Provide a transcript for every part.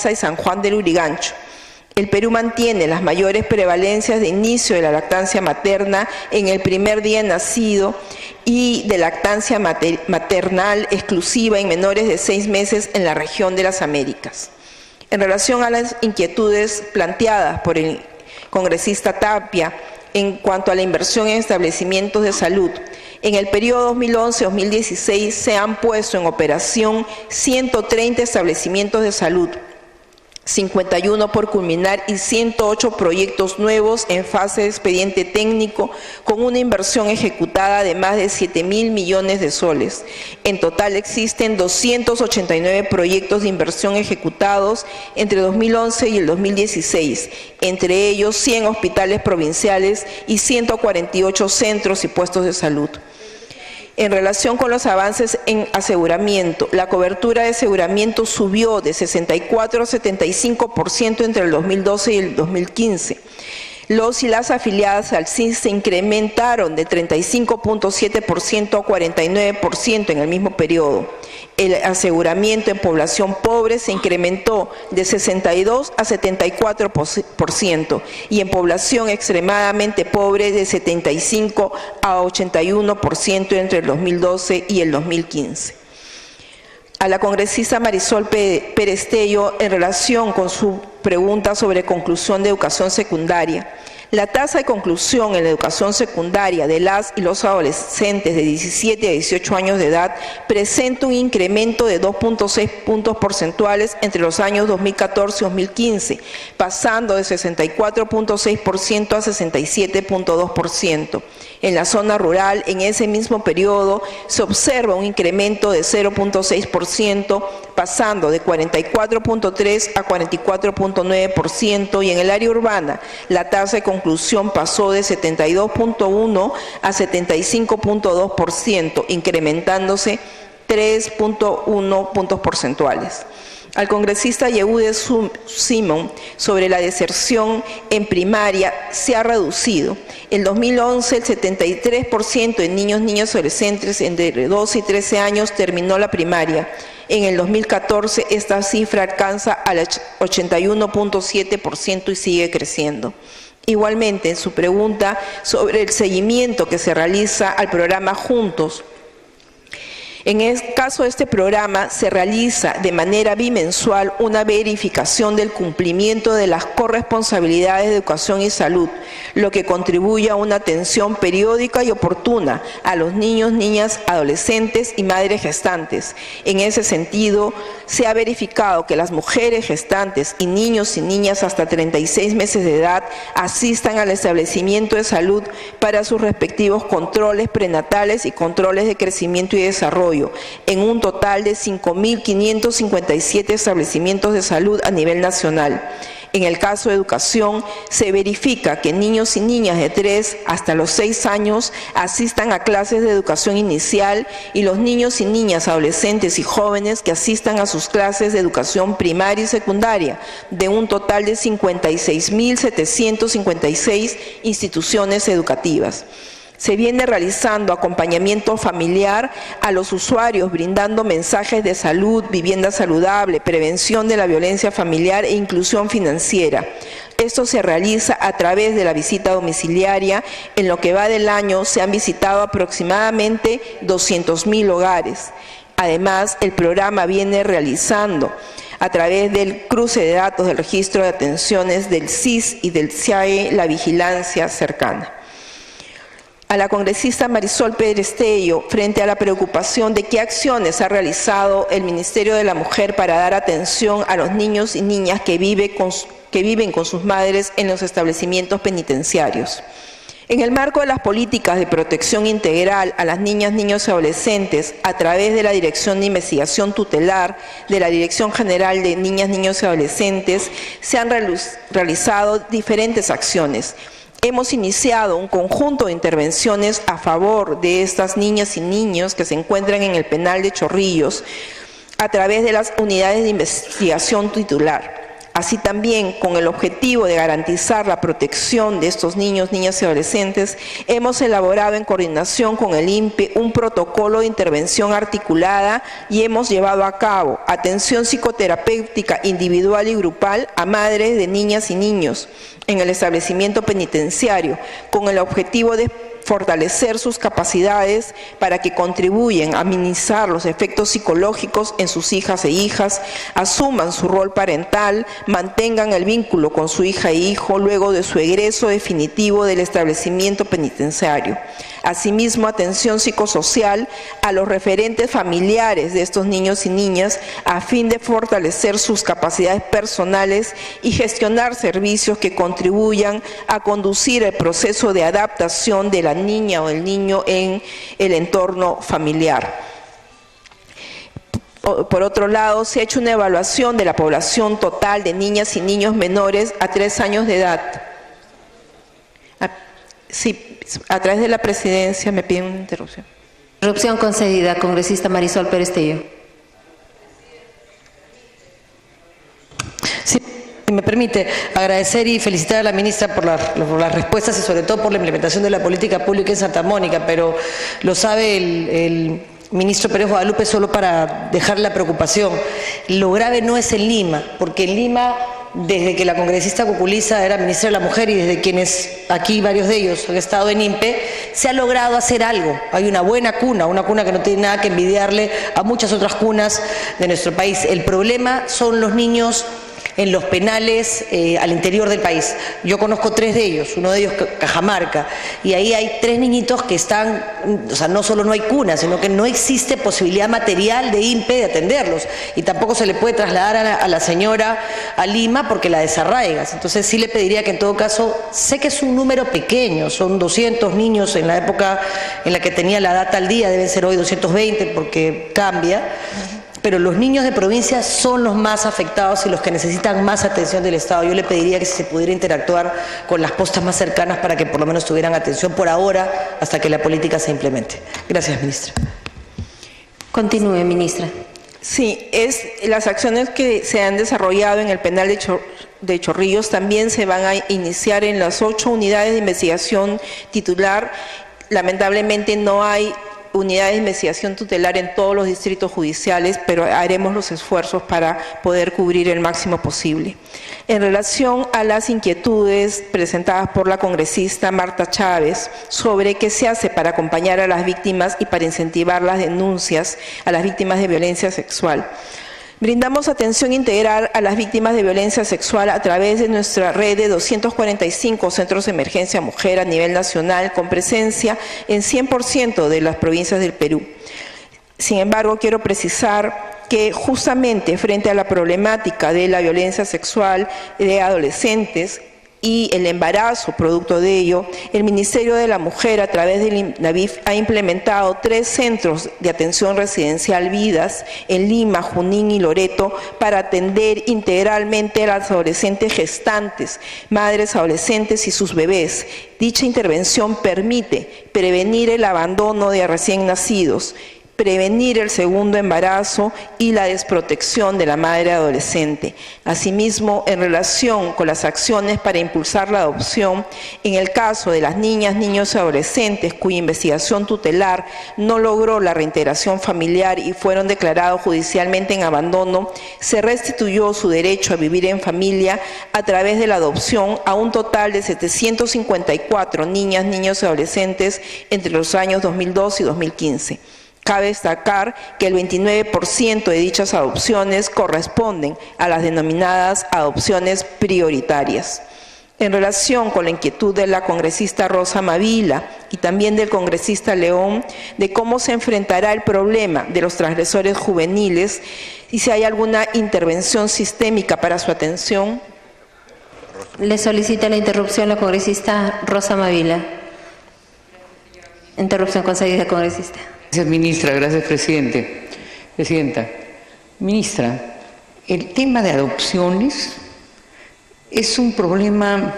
y San Juan del Lurigancho. El Perú mantiene las mayores prevalencias de inicio de la lactancia materna en el primer día nacido y de lactancia maternal exclusiva en menores de 6 meses en la región de las Américas. En relación a las inquietudes planteadas por el congresista Tapia en cuanto a la inversión en establecimientos de salud, en el periodo 2011-2016 se han puesto en operación 130 establecimientos de salud, 51 por culminar y 108 proyectos nuevos en fase de expediente técnico con una inversión ejecutada de más de 7.000 millones de soles. En total existen 289 proyectos de inversión ejecutados entre 2011 y el 2016, entre ellos 100 hospitales provinciales y 148 centros y puestos de salud. En relación con los avances en aseguramiento, la cobertura de aseguramiento subió de 64 a 75% entre el 2012 y el 2015. Los y las afiliadas al CINS se incrementaron de 35.7% a 49% en el mismo periodo. El aseguramiento en población pobre se incrementó de 62 a 74% y en población extremadamente pobre de 75 a 81% entre el 2012 y el 2015. A la congresista Marisol Pérez Tello, en relación con su pregunta sobre conclusión de educación secundaria, la tasa de conclusión en la educación secundaria de las y los adolescentes de 17 a 18 años de edad presenta un incremento de 2.6 puntos porcentuales entre los años 2014 y 2015, pasando de 64.6% a 67.2%. En la zona rural, en ese mismo periodo, se observa un incremento de 0.6%, pasando de 44.3% a 44.9%, y en el área urbana, la tasa de conclusión pasó de 72.1% a 75.2%, incrementándose 3.1 puntos porcentuales. Al congresista Yehude Simón sobre la deserción en primaria se ha reducido. En 2011 el 73% de niños y adolescentes entre 12 y 13 años terminó la primaria. En el 2014 esta cifra alcanza al 81.7% y sigue creciendo. Igualmente, en su pregunta sobre el seguimiento que se realiza al programa Juntos, en el caso de este programa se realiza de manera bimensual una verificación del cumplimiento de las corresponsabilidades de educación y salud, lo que contribuye a una atención periódica y oportuna a los niños, niñas, adolescentes y madres gestantes. En ese sentido, se ha verificado que las mujeres gestantes y niños y niñas hasta 36 meses de edad asistan al establecimiento de salud para sus respectivos controles prenatales y controles de crecimiento y desarrollo, en un total de 5.557 establecimientos de salud a nivel nacional. En el caso de educación, se verifica que niños y niñas de 3 hasta los 6 años asistan a clases de educación inicial y los niños y niñas, adolescentes y jóvenes que asistan a sus clases de educación primaria y secundaria, de un total de 56.756 instituciones educativas. Se viene realizando acompañamiento familiar a los usuarios, brindando mensajes de salud, vivienda saludable, prevención de la violencia familiar e inclusión financiera. Esto se realiza a través de la visita domiciliaria. En lo que va del año se han visitado aproximadamente 200.000 hogares. Además, el programa viene realizando a través del cruce de datos del registro de atenciones del CIS y del CIAE la vigilancia cercana. A la congresista Marisol Pérez Tello, frente a la preocupación de qué acciones ha realizado el Ministerio de la Mujer para dar atención a los niños y niñas que viven con sus madres en los establecimientos penitenciarios. En el marco de las políticas de protección integral a las niñas, niños y adolescentes, a través de la Dirección de Investigación Tutelar de la Dirección General de Niñas, Niños y Adolescentes, se han realizado diferentes acciones. Hemos iniciado un conjunto de intervenciones a favor de estas niñas y niños que se encuentran en el penal de Chorrillos a través de las unidades de investigación titular. Así también, con el objetivo de garantizar la protección de estos niños, niñas y adolescentes, hemos elaborado en coordinación con el INPE un protocolo de intervención articulada y hemos llevado a cabo atención psicoterapéutica individual y grupal a madres de niñas y niños en el establecimiento penitenciario, con el objetivo de fortalecer sus capacidades para que contribuyan a minimizar los efectos psicológicos en sus hijas e hijas, asuman su rol parental, mantengan el vínculo con su hija e hijo luego de su egreso definitivo del establecimiento penitenciario. Asimismo, atención psicosocial a los referentes familiares de estos niños y niñas a fin de fortalecer sus capacidades personales y gestionar servicios que contribuyan a conducir el proceso de adaptación de la niña o el niño en el entorno familiar. Por otro lado, se ha hecho una evaluación de la población total de niñas y niños menores a 3 años de edad. Sí, a través de la presidencia me piden una interrupción. Interrupción concedida, congresista Marisol Pérez Tello. Sí, si me permite, agradecer y felicitar a la ministra por las respuestas y sobre todo por la implementación de la política pública en Santa Mónica, pero lo sabe el ministro Pérez Guadalupe, solo para dejar la preocupación. Lo grave no es en Lima, porque en Lima, desde que la congresista Cuculiza era ministra de la Mujer y desde quienes aquí, varios de ellos, han estado en INPE, se ha logrado hacer algo. Hay una buena cuna, una cuna que no tiene nada que envidiarle a muchas otras cunas de nuestro país. El problema son los niños en los penales al interior del país. Yo conozco 3 de ellos, uno de ellos Cajamarca, y ahí hay 3 niñitos que están, o sea, no solo no hay cuna, sino que no existe posibilidad material de INPE de atenderlos, y tampoco se le puede trasladar a la señora a Lima porque la desarraigas. Entonces sí le pediría que en todo caso, sé que es un número pequeño, son 200 niños en la época en la que tenía la data al día, deben ser hoy 220 porque cambia, pero los niños de provincia son los más afectados y los que necesitan más atención del Estado. Yo le pediría que se pudiera interactuar con las postas más cercanas para que por lo menos tuvieran atención por ahora hasta que la política se implemente. Gracias, ministra. Continúe, ministra. Sí, las acciones que se han desarrollado en el penal de Chorrillos también se van a iniciar en las 8 unidades de investigación titular. Lamentablemente no hay unidades de investigación tutelar en todos los distritos judiciales, pero haremos los esfuerzos para poder cubrir el máximo posible. En relación a las inquietudes presentadas por la congresista Marta Chávez sobre qué se hace para acompañar a las víctimas y para incentivar las denuncias a las víctimas de violencia sexual, brindamos atención integral a las víctimas de violencia sexual a través de nuestra red de 245 centros de emergencia mujer a nivel nacional, con presencia en 100% de las provincias del Perú. Sin embargo, quiero precisar que justamente frente a la problemática de la violencia sexual de adolescentes y el embarazo producto de ello, el Ministerio de la Mujer a través del INAVIF ha implementado 3 centros de atención residencial Vidas en Lima, Junín y Loreto para atender integralmente a las adolescentes gestantes, madres adolescentes y sus bebés. Dicha intervención permite prevenir el abandono de recién nacidos, prevenir el segundo embarazo y la desprotección de la madre adolescente. Asimismo, en relación con las acciones para impulsar la adopción, en el caso de las niñas, niños y adolescentes cuya investigación tutelar no logró la reintegración familiar y fueron declarados judicialmente en abandono, se restituyó su derecho a vivir en familia a través de la adopción a un total de 754 niñas, niños y adolescentes entre los años 2002 y 2015. Cabe destacar que el 29% de dichas adopciones corresponden a las denominadas adopciones prioritarias. En relación con la inquietud de la congresista Rosa Mavila y también del congresista León de cómo se enfrentará el problema de los transgresores juveniles y si hay alguna intervención sistémica para su atención. Le solicita la interrupción la congresista Rosa Mavila. Interrupción concedida, congresista. Gracias, ministra. Gracias, presidenta. Ministra, el tema de adopciones es un problema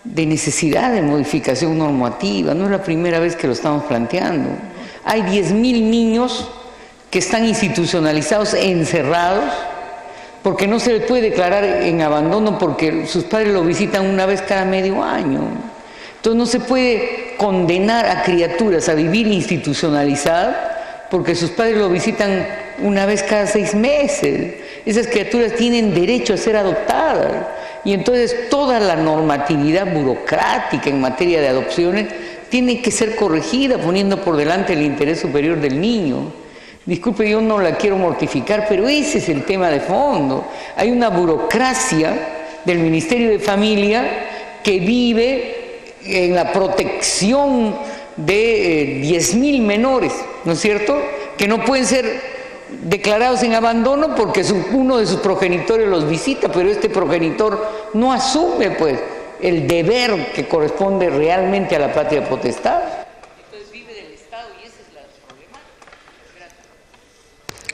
de necesidad de modificación normativa. No es la primera vez que lo estamos planteando. Hay 10.000 niños que están institucionalizados, encerrados, porque no se le puede declarar en abandono porque sus padres lo visitan una vez cada medio año. Entonces no se puede condenar a criaturas a vivir institucionalizadas porque sus padres lo visitan una vez cada 6 meses. Esas criaturas tienen derecho a ser adoptadas. Y entonces toda la normatividad burocrática en materia de adopciones tiene que ser corregida poniendo por delante el interés superior del niño. Disculpe, yo no la quiero mortificar, pero ese es el tema de fondo. Hay una burocracia del Ministerio de Familia que vive en la protección de 10.000 menores, ¿no es cierto?, que no pueden ser declarados en abandono porque uno de sus progenitores los visita, pero este progenitor no asume pues el deber que corresponde realmente a la patria potestad. Entonces vive del Estado y esa es la problemática.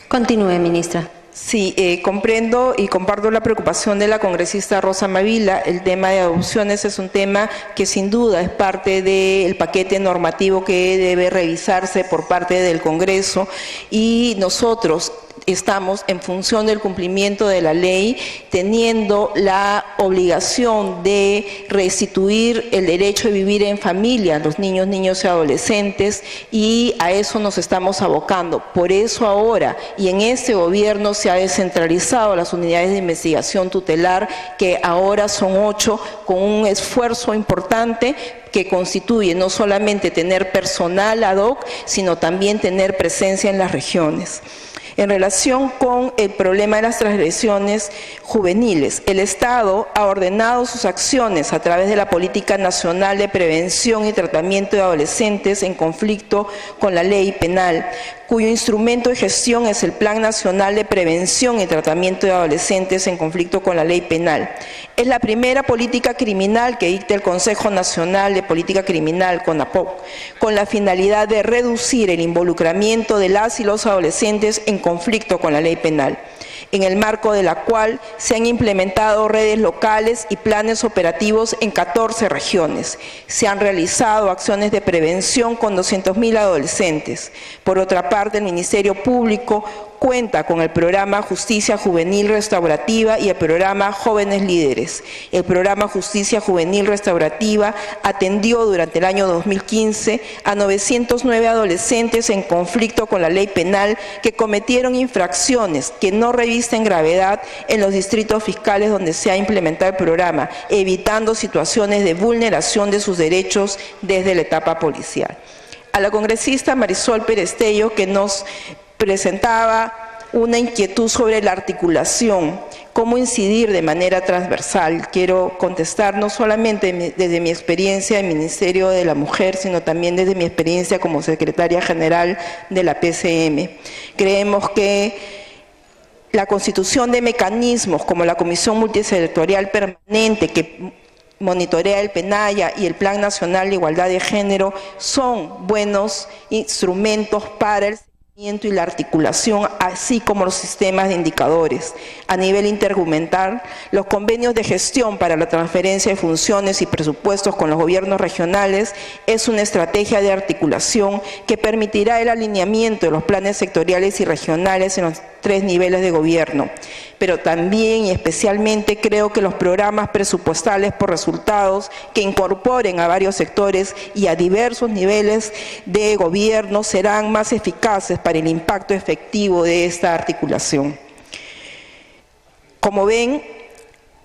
Continúe, ministra. Sí, comprendo y comparto la preocupación de la congresista Rosa Mavila. El tema de adopciones es un tema que sin duda es parte del paquete normativo que debe revisarse por parte del Congreso, y nosotros estamos en función del cumplimiento de la ley, teniendo la obligación de restituir el derecho de vivir en familia a los niños, niñas y adolescentes, y a eso nos estamos abocando. Por eso ahora, y en este gobierno, se ha descentralizado las unidades de investigación tutelar, que ahora son 8, con un esfuerzo importante que constituye no solamente tener personal ad hoc, sino también tener presencia en las regiones. En relación con el problema de las transgresiones juveniles, el Estado ha ordenado sus acciones a través de la Política Nacional de Prevención y Tratamiento de Adolescentes en conflicto con la ley penal, cuyo instrumento de gestión es el Plan Nacional de Prevención y Tratamiento de Adolescentes en conflicto con la ley penal. Es la primera política criminal que dicta el Consejo Nacional de Política Criminal, CONAPOC, con la finalidad de reducir el involucramiento de las y los adolescentes en conflicto con la ley penal, en el marco de la cual se han implementado redes locales y planes operativos en 14 regiones. Se han realizado acciones de prevención con 200.000 adolescentes. Por otra parte, el Ministerio Público cuenta con el programa Justicia Juvenil Restaurativa y el programa Jóvenes Líderes. El programa Justicia Juvenil Restaurativa atendió durante el año 2015 a 909 adolescentes en conflicto con la ley penal que cometieron infracciones que no revisten gravedad en los distritos fiscales donde se ha implementado el programa, evitando situaciones de vulneración de sus derechos desde la etapa policial. A la congresista Marisol Perestello, que nos presentaba una inquietud sobre la articulación, cómo incidir de manera transversal. Quiero contestar no solamente desde mi experiencia en el Ministerio de la Mujer, sino también desde mi experiencia como secretaria general de la PCM. Creemos que la constitución de mecanismos como la Comisión Multisectorial Permanente, que monitorea el PENAYA, y el Plan Nacional de Igualdad de Género son buenos instrumentos para el y la articulación, así como los sistemas de indicadores. A nivel intergubernamental, los convenios de gestión para la transferencia de funciones y presupuestos con los gobiernos regionales es una estrategia de articulación que permitirá el alineamiento de los planes sectoriales y regionales en los 3 niveles de gobierno. Pero también y especialmente creo que los programas presupuestales por resultados que incorporen a varios sectores y a diversos niveles de gobierno serán más eficaces para el impacto efectivo de esta articulación. Como ven,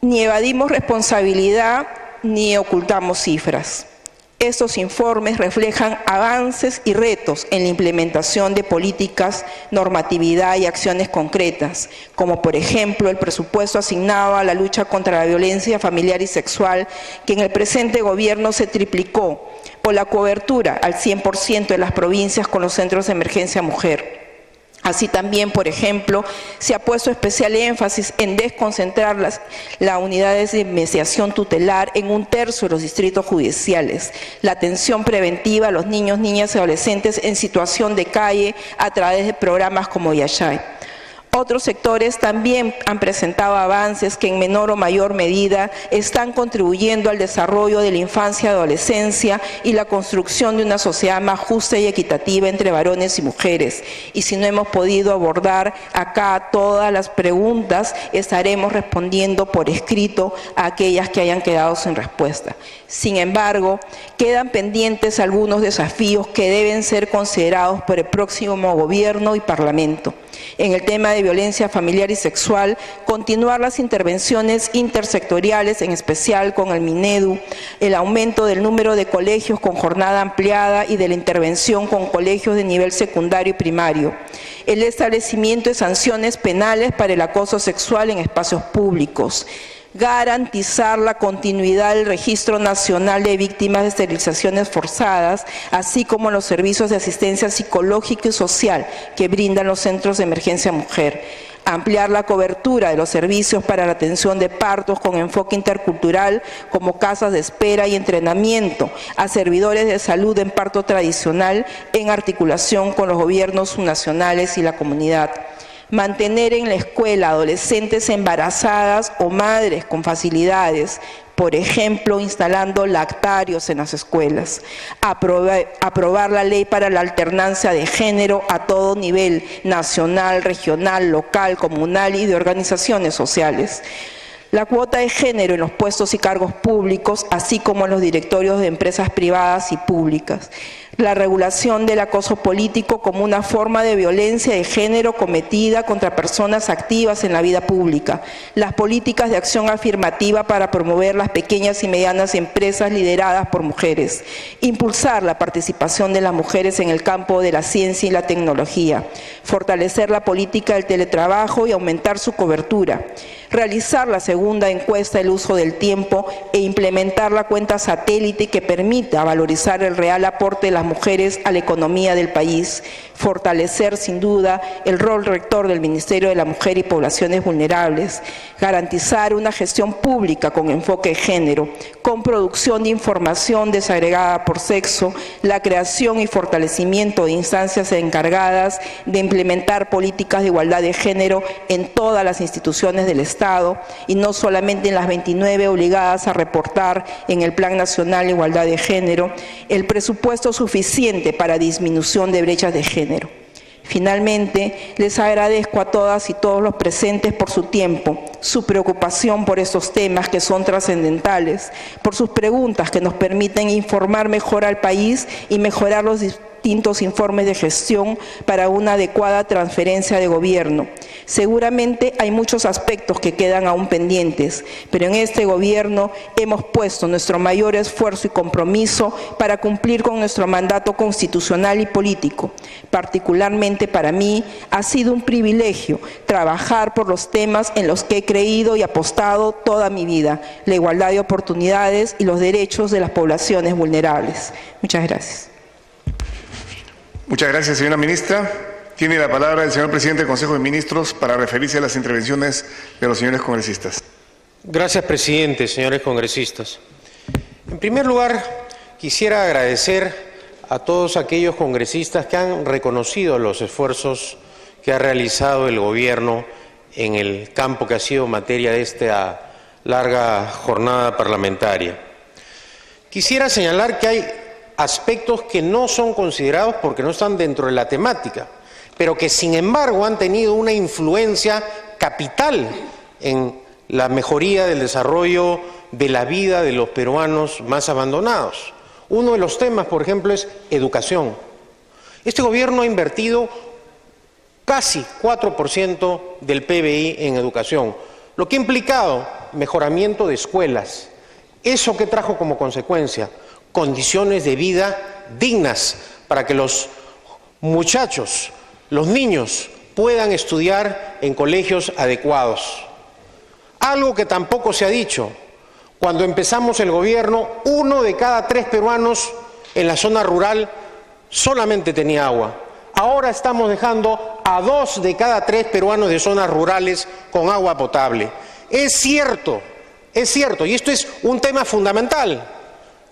ni evadimos responsabilidad ni ocultamos cifras. Estos informes reflejan avances y retos en la implementación de políticas, normatividad y acciones concretas, como por ejemplo el presupuesto asignado a la lucha contra la violencia familiar y sexual, que en el presente gobierno se triplicó, por la cobertura al 100% de las provincias con los centros de emergencia mujer. Así también, por ejemplo, se ha puesto especial énfasis en desconcentrar las unidades de mediación tutelar en 1/3 de los distritos judiciales, la atención preventiva a los niños, niñas y adolescentes en situación de calle a través de programas como Yashay. Otros sectores también han presentado avances que en menor o mayor medida están contribuyendo al desarrollo de la infancia y adolescencia y la construcción de una sociedad más justa y equitativa entre varones y mujeres. Y si no hemos podido abordar acá todas las preguntas, estaremos respondiendo por escrito a aquellas que hayan quedado sin respuesta. Sin embargo, quedan pendientes algunos desafíos que deben ser considerados por el próximo gobierno y parlamento. En el tema de violencia familiar y sexual, continuar las intervenciones intersectoriales, en especial con el Minedu, el aumento del número de colegios con jornada ampliada y de la intervención con colegios de nivel secundario y primario, el establecimiento de sanciones penales para el acoso sexual en espacios públicos, garantizar la continuidad del Registro Nacional de Víctimas de Esterilizaciones Forzadas, así como los servicios de asistencia psicológica y social que brindan los centros de emergencia mujer, ampliar la cobertura de los servicios para la atención de partos con enfoque intercultural, como casas de espera y entrenamiento a servidores de salud en parto tradicional en articulación con los gobiernos subnacionales y la comunidad. Mantener en la escuela adolescentes embarazadas o madres con facilidades, por ejemplo, instalando lactarios en las escuelas. Aprobar la ley para la alternancia de género a todo nivel, nacional, regional, local, comunal y de organizaciones sociales. La cuota de género en los puestos y cargos públicos, así como en los directorios de empresas privadas y públicas. La regulación del acoso político como una forma de violencia de género cometida contra personas activas en la vida pública. Las políticas de acción afirmativa para promover las pequeñas y medianas empresas lideradas por mujeres. Impulsar la participación de las mujeres en el campo de la ciencia y la tecnología. Fortalecer la política del teletrabajo y aumentar su cobertura. Realizar la segunda encuesta del uso del tiempo e implementar la cuenta satélite que permita valorizar el real aporte de las mujeres a la economía del país, fortalecer sin duda el rol rector del Ministerio de la Mujer y Poblaciones Vulnerables, garantizar una gestión pública con enfoque de género, con producción de información desagregada por sexo, la creación y fortalecimiento de instancias encargadas de implementar políticas de igualdad de género en todas las instituciones del Estado y no solamente en las 29 obligadas a reportar en el Plan Nacional de Igualdad de Género, el presupuesto suficiente para disminución de brechas de género. Finalmente, les agradezco a todas y todos los presentes por su tiempo, su preocupación por estos temas que son trascendentales, por sus preguntas que nos permiten informar mejor al país y mejorar los distintos informes de gestión para una adecuada transferencia de gobierno. Seguramente hay muchos aspectos que quedan aún pendientes, pero en este gobierno hemos puesto nuestro mayor esfuerzo y compromiso para cumplir con nuestro mandato constitucional y político. Particularmente para mí ha sido un privilegio trabajar por los temas en los que he creído y apostado toda mi vida, la igualdad de oportunidades y los derechos de las poblaciones vulnerables. Muchas gracias. Muchas gracias, señora ministra. Tiene la palabra el señor presidente del Consejo de Ministros para referirse a las intervenciones de los señores congresistas. Gracias, presidente, señores congresistas. En primer lugar, quisiera agradecer a todos aquellos congresistas que han reconocido los esfuerzos que ha realizado el gobierno en el campo que ha sido materia de esta larga jornada parlamentaria. Quisiera señalar que hay aspectos que no son considerados porque no están dentro de la temática, pero que sin embargo han tenido una influencia capital en la mejoría del desarrollo de la vida de los peruanos más abandonados. Uno de los temas, por ejemplo, es educación. Este gobierno ha invertido casi 4% del PBI en educación, lo que ha implicado mejoramiento de escuelas. ¿Eso qué trajo como consecuencia? Condiciones de vida dignas para que los muchachos, los niños, puedan estudiar en colegios adecuados. Algo que tampoco se ha dicho. Cuando empezamos el gobierno, 1 de cada 3 peruanos en la zona rural solamente tenía agua. Ahora estamos dejando a 2 de cada 3 peruanos de zonas rurales con agua potable. Es cierto, y esto es un tema fundamental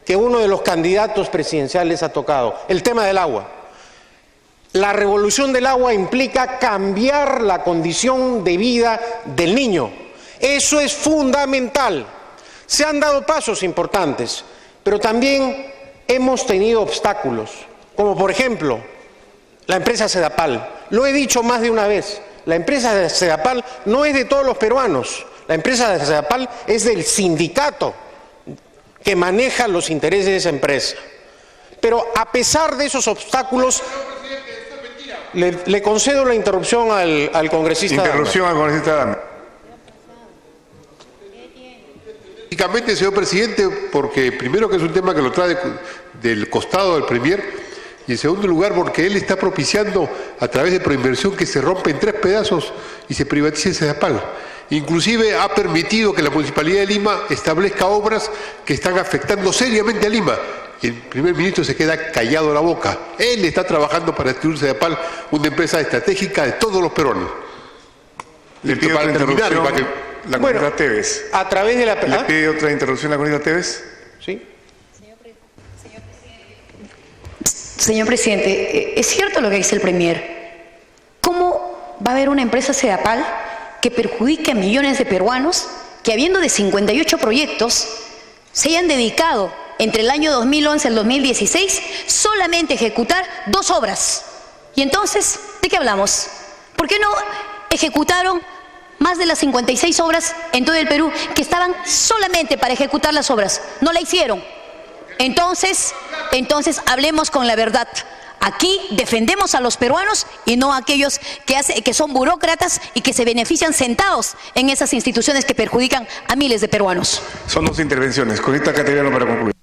que uno de los candidatos presidenciales ha tocado, el tema del agua. La revolución del agua implica cambiar la condición de vida del niño. Eso es fundamental. Se han dado pasos importantes, pero también hemos tenido obstáculos, como por ejemplo la empresa Sedapal. Lo he dicho más de una vez, la empresa de Sedapal no es de todos los peruanos, la empresa de Sedapal es del sindicato que maneja los intereses de esa empresa. Pero a pesar de esos obstáculos, le concedo la interrupción al congresista. Interrupción al congresista Dahmer. Básicamente, señor presidente, porque primero que es un tema que lo trae del costado del Premier, y en segundo lugar porque él está propiciando a través de proinversión que se rompe en 3 pedazos y se privatice Sedapal. Inclusive ha permitido que la Municipalidad de Lima establezca obras que están afectando seriamente a Lima. Y el primer ministro se queda callado la boca. Él está trabajando para destruir Sedapal, una empresa estratégica de todos los peruanos. Le pido otra interrupción. La congresista Tevez. A través de la... ¿Le pide otra interrupción la congresista Tevez? Sí. Señor presidente, es cierto lo que dice el Premier. ¿Cómo va a haber una empresa Sedapal que perjudique a millones de peruanos que, habiendo de 58 proyectos, se hayan dedicado entre el año 2011 y el 2016 solamente a ejecutar 2 obras? Y entonces, ¿de qué hablamos? ¿Por qué no ejecutaron más de las 56 obras en todo el Perú que estaban solamente para ejecutar las obras? No la hicieron. Entonces hablemos con la verdad. Aquí defendemos a los peruanos y no a aquellos que son burócratas y que se benefician sentados en esas instituciones que perjudican a miles de peruanos. Son 2 intervenciones. Congresista Cateriano para concluir.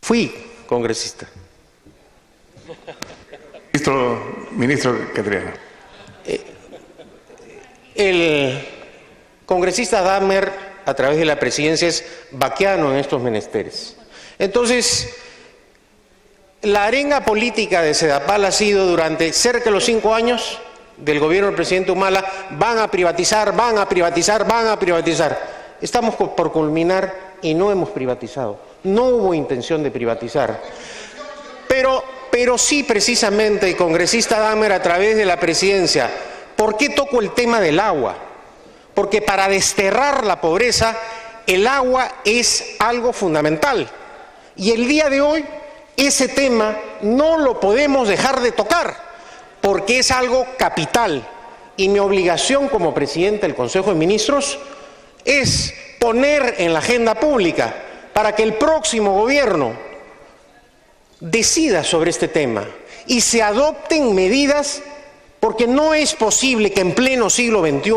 Fui congresista. Ministro Cateriano. El congresista Dahmer, a través de la presidencia, es vaquiano en estos menesteres. Entonces, la arenga política de Sedapal ha sido durante cerca de los 5 años del gobierno del presidente Humala: van a privatizar, van a privatizar, van a privatizar. Estamos por culminar y no hemos privatizado. No hubo intención de privatizar. Pero sí, precisamente, congresista Dahmer, a través de la presidencia, ¿por qué toco el tema del agua? Porque para desterrar la pobreza, el agua es algo fundamental. Y el día de hoy, ese tema no lo podemos dejar de tocar, porque es algo capital. Y mi obligación como presidente del Consejo de Ministros es poner en la agenda pública para que el próximo gobierno decida sobre este tema y se adopten medidas, porque no es posible que en pleno siglo XXI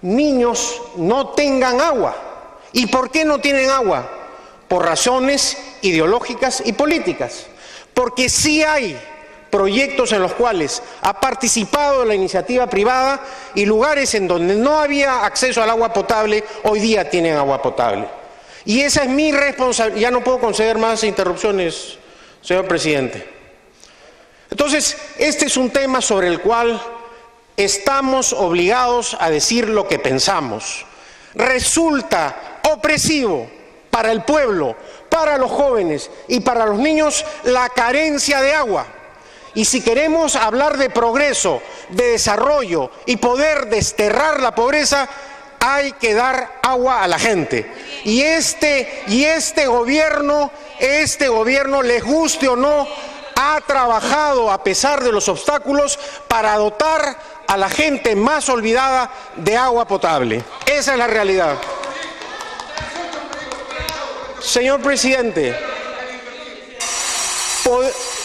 niños no tengan agua. ¿Y por qué no tienen agua? Por razones ideológicas y políticas. Porque sí hay proyectos en los cuales ha participado la iniciativa privada y lugares en donde no había acceso al agua potable, hoy día tienen agua potable. Y esa es mi responsabilidad. Ya no puedo conceder más interrupciones, señor presidente. Entonces, este es un tema sobre el cual estamos obligados a decir lo que pensamos. Resulta opresivo para el pueblo, para los jóvenes y para los niños la carencia de agua. Y si queremos hablar de progreso, de desarrollo y poder desterrar la pobreza, hay que dar agua a la gente. Y este gobierno, les guste o no, ha trabajado a pesar de los obstáculos para dotar a la gente más olvidada de agua potable. Esa es la realidad. Señor presidente,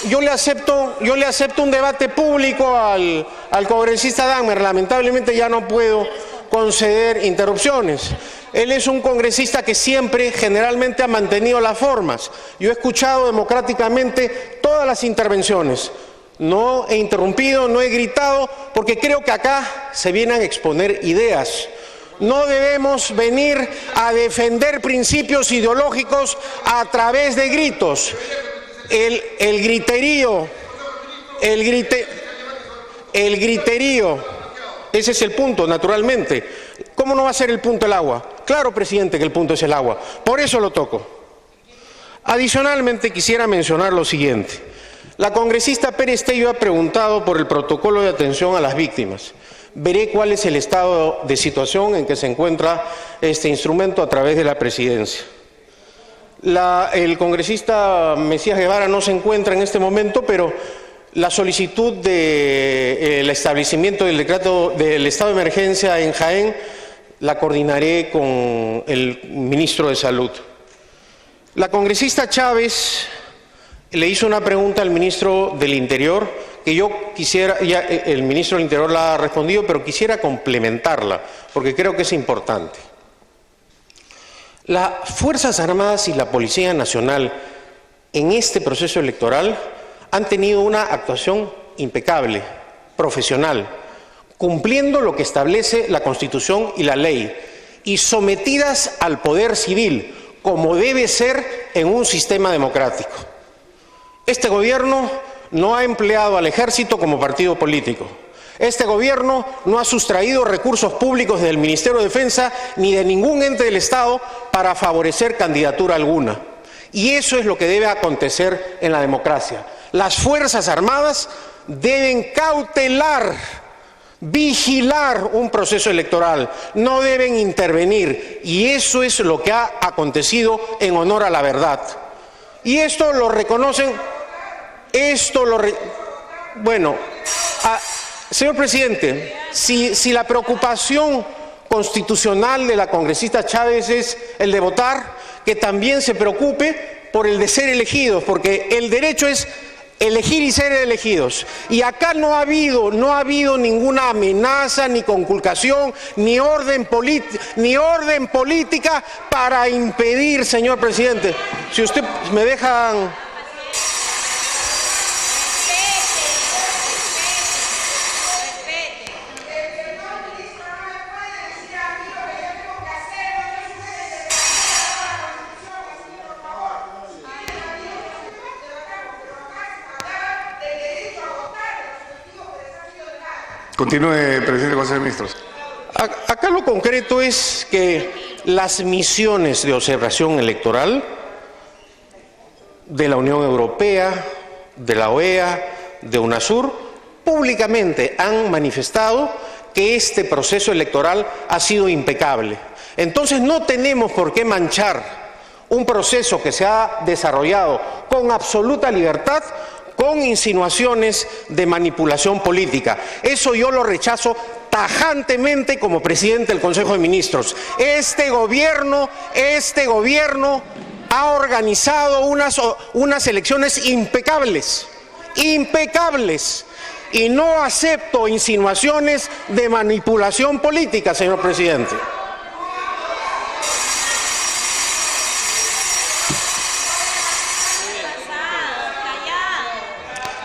yo le acepto un debate público al congresista Dahmer. Lamentablemente ya no puedo conceder interrupciones. Él es un congresista que siempre, generalmente, ha mantenido las formas. Yo he escuchado democráticamente todas las intervenciones. No he interrumpido, no he gritado, porque creo que acá se vienen a exponer ideas. No debemos venir a defender principios ideológicos a través de gritos. El griterío, ese es el punto, naturalmente. ¿Cómo no va a ser el punto el agua? Claro, presidente, que el punto es el agua. Por eso lo toco. Adicionalmente, quisiera mencionar lo siguiente. La congresista Pérez Tello ha preguntado por el protocolo de atención a las víctimas. Veré cuál es el estado de situación en que se encuentra este instrumento a través de la presidencia. El congresista Mesías Guevara no se encuentra en este momento, pero la solicitud del establecimiento del decreto del estado de emergencia en Jaén la coordinaré con el ministro de Salud. La congresista Chávez le hizo una pregunta al ministro del Interior que yo quisiera, ya el ministro del Interior la ha respondido, pero quisiera complementarla porque creo que es importante. Las Fuerzas Armadas y la Policía Nacional en este proceso electoral han tenido una actuación impecable, profesional, cumpliendo lo que establece la Constitución y la ley y sometidas al poder civil, como debe ser en un sistema democrático. Este gobierno no ha empleado al ejército como partido político. Este gobierno no ha sustraído recursos públicos del Ministerio de Defensa ni de ningún ente del Estado para favorecer candidatura alguna. Y eso es lo que debe acontecer en la democracia. Las Fuerzas Armadas deben cautelar, vigilar un proceso electoral, no deben intervenir. Y eso es lo que ha acontecido en honor a la verdad. Y esto lo reconocen, bueno, señor presidente, si la preocupación constitucional de la congresista Chávez es el de votar, que también se preocupe por el de ser elegidos, porque el derecho es elegir y ser elegidos. Y acá no ha habido ninguna amenaza, ni conculcación, ni orden política para impedir, señor presidente. Si usted me dejan... Continúe, presidente del Consejo de Ministros. Acá lo concreto es que las misiones de observación electoral de la Unión Europea, de la OEA, de UNASUR, públicamente han manifestado que este proceso electoral ha sido impecable. Entonces no tenemos por qué manchar un proceso que se ha desarrollado con absoluta libertad con insinuaciones de manipulación política. Eso yo lo rechazo tajantemente como presidente del Consejo de Ministros. Este gobierno ha organizado unas elecciones impecables, y no acepto insinuaciones de manipulación política, señor presidente.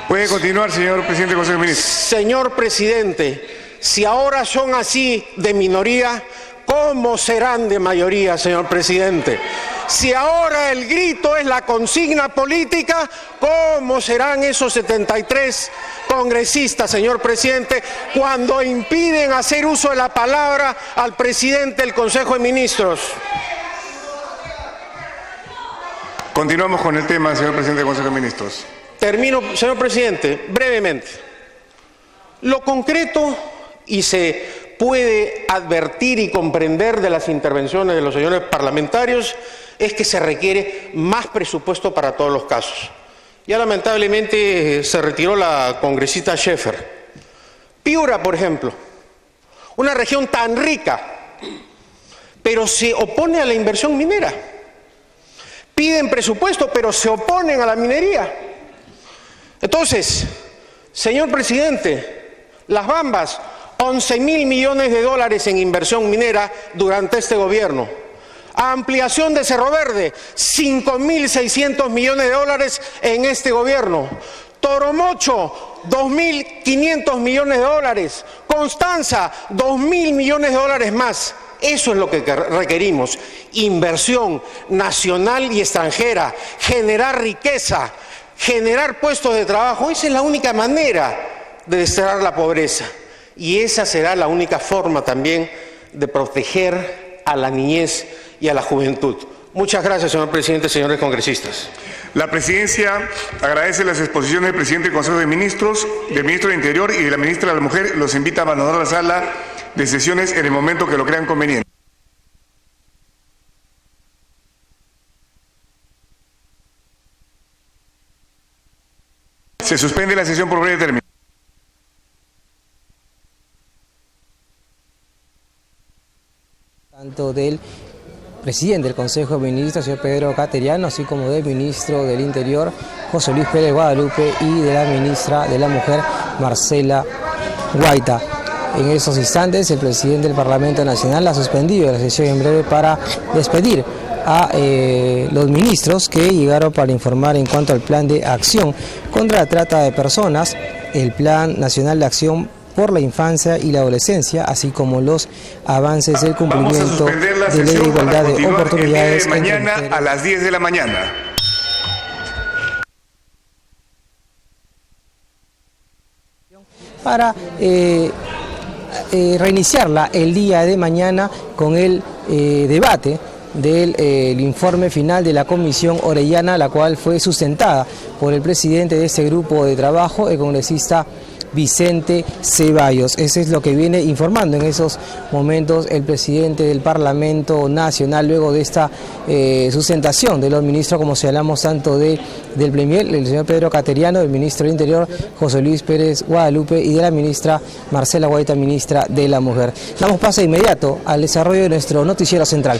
Puede continuar, señor presidente del Consejo de Ministros. Señor presidente, si ahora son así de minoría, ¿cómo serán de mayoría, señor presidente? Si ahora el grito es la consigna política, ¿cómo serán esos 73 congresistas, señor presidente, cuando impiden hacer uso de la palabra al presidente del Consejo de Ministros? Continuamos con el tema, señor presidente del Consejo de Ministros. Termino, señor presidente, brevemente. Lo concreto, y se puede advertir y comprender de las intervenciones de los señores parlamentarios, es que se requiere más presupuesto para todos los casos. Ya lamentablemente se retiró la congresista Schaeffer. Piura, por ejemplo, una región tan rica, pero se opone a la inversión minera. Piden presupuesto, pero se oponen a la minería. Entonces, señor presidente, Las Bambas, 11.000 millones de dólares en inversión minera durante este gobierno. Ampliación de Cerro Verde, 5.600 millones de dólares en este gobierno. Toromocho, 2.500 millones de dólares. Constanza, 2.000 millones de dólares más. Eso es lo que requerimos. Inversión nacional y extranjera, generar riqueza, generar puestos de trabajo. Esa es la única manera de desterrar la pobreza. Y esa será la única forma también de proteger a la niñez y a la juventud. Muchas gracias, señor presidente, señores congresistas. La presidencia agradece las exposiciones del presidente del Consejo de Ministros, del ministro del Interior y de la ministra de la Mujer. Los invita a abandonar la sala de sesiones en el momento que lo crean conveniente. Se suspende la sesión por breve término. Tanto del presidente del Consejo de Ministros, señor Pedro Cateriano, así como del ministro del Interior, José Luis Pérez Guadalupe, y de la ministra de la Mujer, Marcela Guaita. En esos instantes, el presidente del Parlamento Nacional ha suspendido la sesión en breve para despedir a los ministros que llegaron para informar en cuanto al plan de acción contra la trata de personas, el Plan Nacional de Acción por la Infancia y la Adolescencia, así como los avances del cumplimiento de la Ley de Igualdad de Oportunidades. El día de mañana a las 10 de la mañana. Para reiniciarla el día de mañana con el debate del informe final de la Comisión Orellana, la cual fue sustentada por el presidente de este grupo de trabajo, el congresista Vicente Ceballos. Eso es lo que viene informando en esos momentos el presidente del Parlamento Nacional, luego de esta sustentación de los ministros, como señalamos, tanto del premier, el señor Pedro Cateriano, del ministro del Interior, José Luis Pérez Guadalupe, y de la ministra Marcela Guaita, ministra de la Mujer. Damos paso inmediato al desarrollo de nuestro noticiero central.